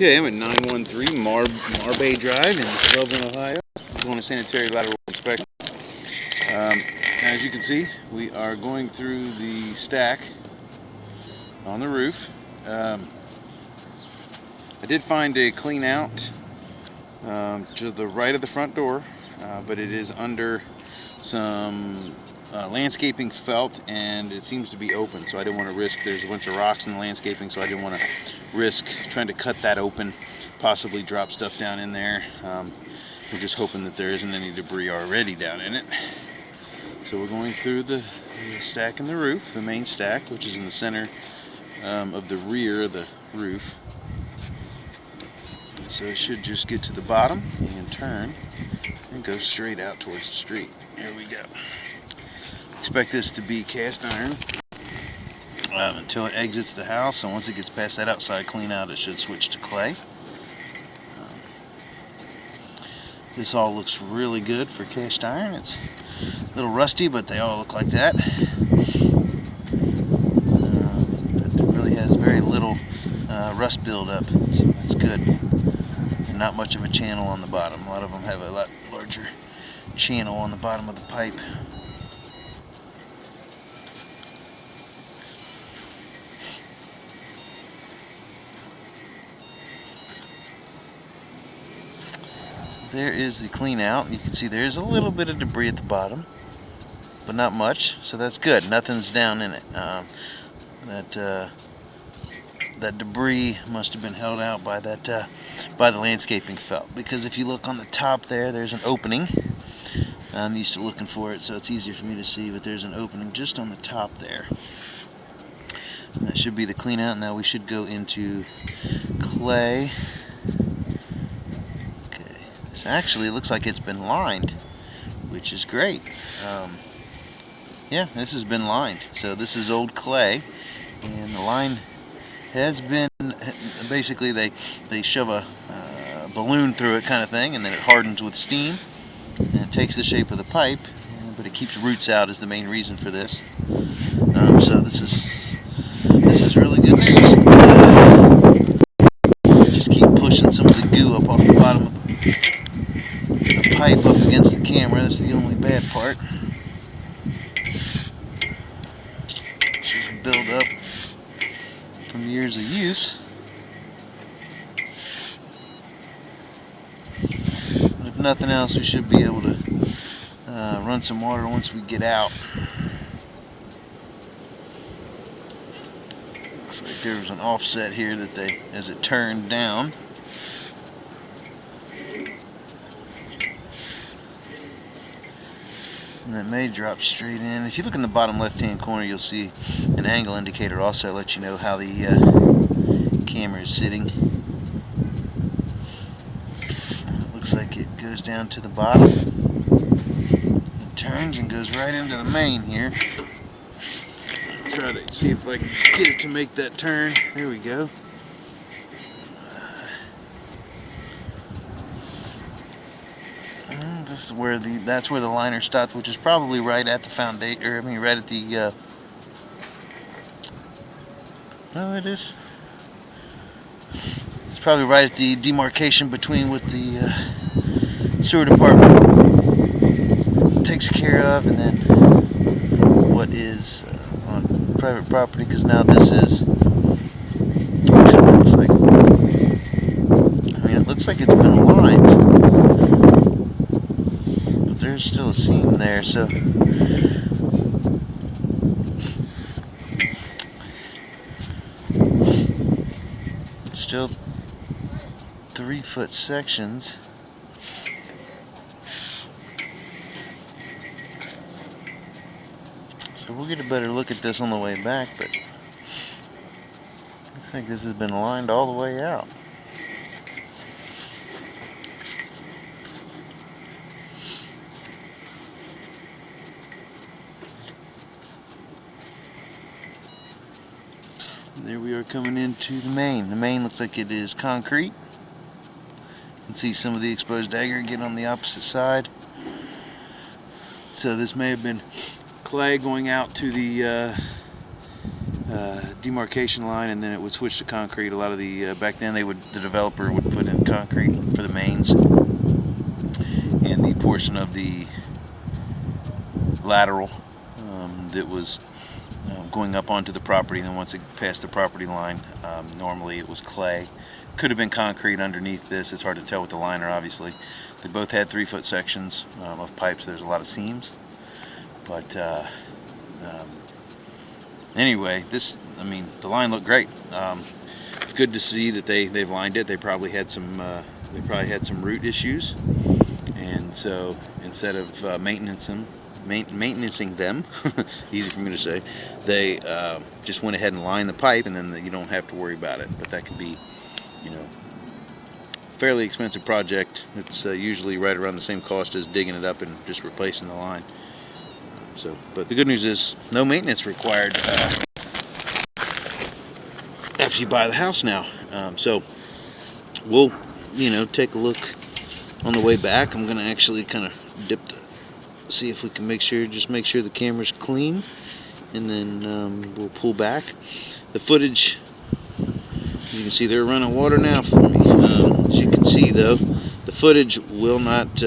Okay, I'm at 913 Marbea Drive in Loveland, Ohio. Doing a sanitary lateral inspection. As you can see, we are going through the stack on the roof. I did find a clean out to the right of the front door, but it is under some landscaping felt, and it seems to be open, so I didn't want to risk. There's a bunch of rocks in the landscaping, so I didn't want to risk trying to cut that open, possibly drop stuff down in there. We're just hoping that there isn't any debris already down in it. So we're going through the stack in the roof, the main stack, which is in the center of the rear of the roof. So it should just get to the bottom and turn and go straight out towards the street. There we go. Expect this to be cast iron until it exits the house, and once it gets past that outside clean out, it should switch to clay. This all looks really good for cast iron. It's a little rusty, but they all look like that. But it really has very little rust buildup, so that's good. And not much of a channel on the bottom. A lot of them have a lot larger channel on the bottom of the pipe. There is the clean out. You can see there's a little bit of debris at the bottom, but not much, so that's good. Nothing's down in it. That debris must have been held out by that by the landscaping felt, because if you look on the top there's an opening. I'm used to looking for it, so it's easier for me to see, but there's an opening just on the top there. And that should be the clean out. Now we should go into clay. Actually, it looks like it's been lined, which is great. Yeah, this has been lined. So this is old clay, and the line has been, basically they shove a balloon through it kind of thing, and then it hardens with steam, and it takes the shape of the pipe, but it keeps roots out is the main reason for this. So this is really good news. Just keep pushing some of the goo up off the bottom of the pipe up against the camera. That's the only bad part. It's just build up from years of use. But if nothing else, we should be able to run some water once we get out. Looks like there was an offset here that as it turned down. And that may drop straight in. If you look in the bottom left-hand corner, you'll see an angle indicator also let you know how the camera is sitting. It looks like it goes down to the bottom. It turns and goes right into the main here. Try to see if I can get it to make that turn. There we go. This is where that's where the liner stops, which is probably right at the foundation, or I mean right at the no, it is. It's probably right at the demarcation between what the sewer department takes care of and then what is on private property, because now this is, looks like, I mean, it looks like it's been lined. There's still a seam there, so still 3-foot sections. So we'll get a better look at this on the way back, but looks like this has been lined all the way out. There we are coming into the main. The main looks like it is concrete. You can see some of the exposed aggregate on the opposite side. So this may have been clay going out to the demarcation line, and then it would switch to concrete. A lot of the back then the developer would put in concrete for the mains, and the portion of the lateral that was going up onto the property, and then once it passed the property line, normally it was clay. Could have been concrete underneath this. It's hard to tell with the liner, obviously. They both had 3-foot sections of pipes. There's a lot of seams, but anyway, the line looked great. It's good to see that they've lined it. They probably had some root issues, and so instead of maintaining them, easy for me to say, they just went ahead and lined the pipe, and then you don't have to worry about it. But that can be, fairly expensive project. It's usually right around the same cost as digging it up and just replacing the line. But the good news is no maintenance required after you buy the house now. So we'll, take a look on the way back. I'm gonna actually kind of see if we can make sure the camera's clean, and then we'll pull back. The footage, you can see they're running water now for me. As you can see though, the footage will not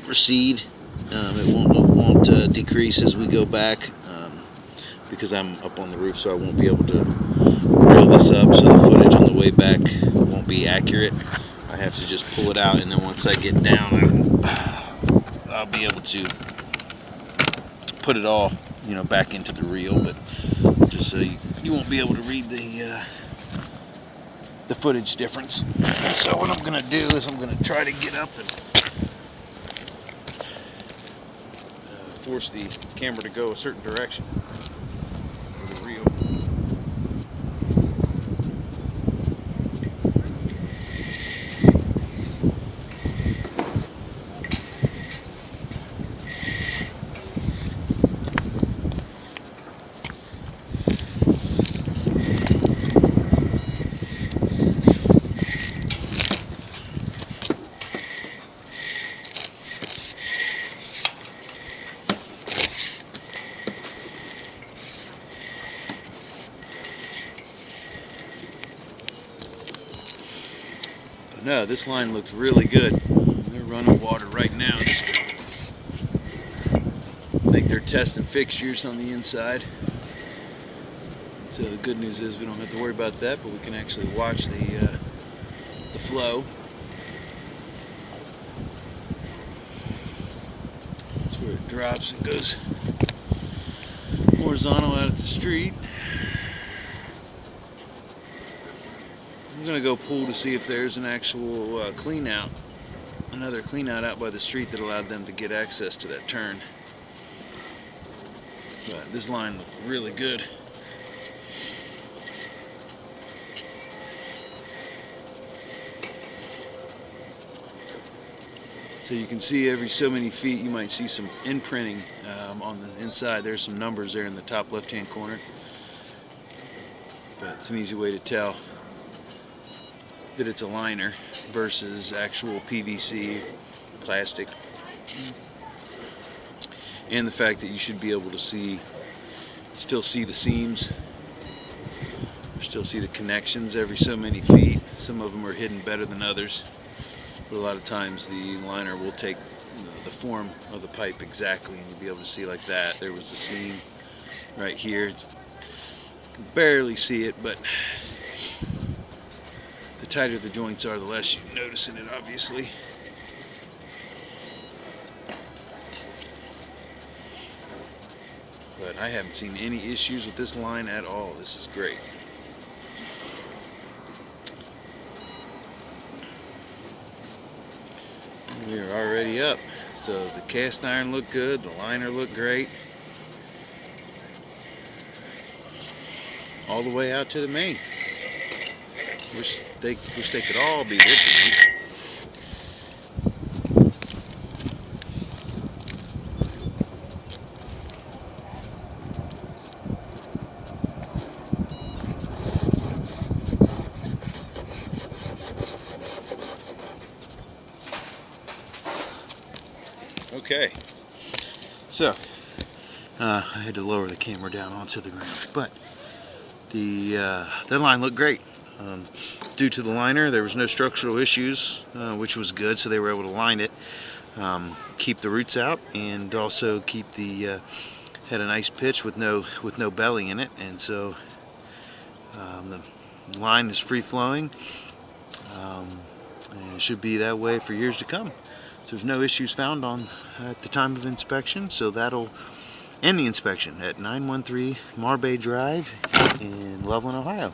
recede. It won't decrease as we go back, because I'm up on the roof, so I won't be able to reel this up, so the footage on the way back won't be accurate. I have to just pull it out, and then once I get down, I'll be able to put it all, back into the reel. But just so you won't be able to read the footage difference. So what I'm gonna do is I'm gonna try to get up and force the camera to go a certain direction for the reel. No, this line looks really good. They're running water right now. I think they're testing fixtures on the inside. So the good news is we don't have to worry about that, but we can actually watch the flow. That's where it drops and goes horizontal out at the street. I'm going to go pull to see if there's an actual another clean out by the street that allowed them to get access to that turn. But this line looked really good. So you can see every so many feet you might see some imprinting on the inside. There's some numbers there in the top left-hand corner. But it's an easy way to tell that it's a liner versus actual PVC plastic, and the fact that you should be able to still see the seams, or still see the connections every so many feet. Some of them are hidden better than others, but a lot of times the liner will take the form of the pipe exactly, and you'll be able to see like that. There was a seam right here. You can barely see it, but the tighter the joints are, the less you notice in it, obviously. But I haven't seen any issues with this line at all. This is great. We're already up. So the cast iron looked good, the liner looked great. All the way out to the main. Wish they could all be this easy. Okay, so I had to lower the camera down onto the ground, but that line looked great. Due to the liner, there was no structural issues, which was good, so they were able to line it, keep the roots out, and also keep the had a nice pitch with no belly in it, and so the line is free flowing, and it should be that way for years to come. So there's no issues found at the time of inspection, so that'll end the inspection at 913 Marbea Drive in Loveland, Ohio.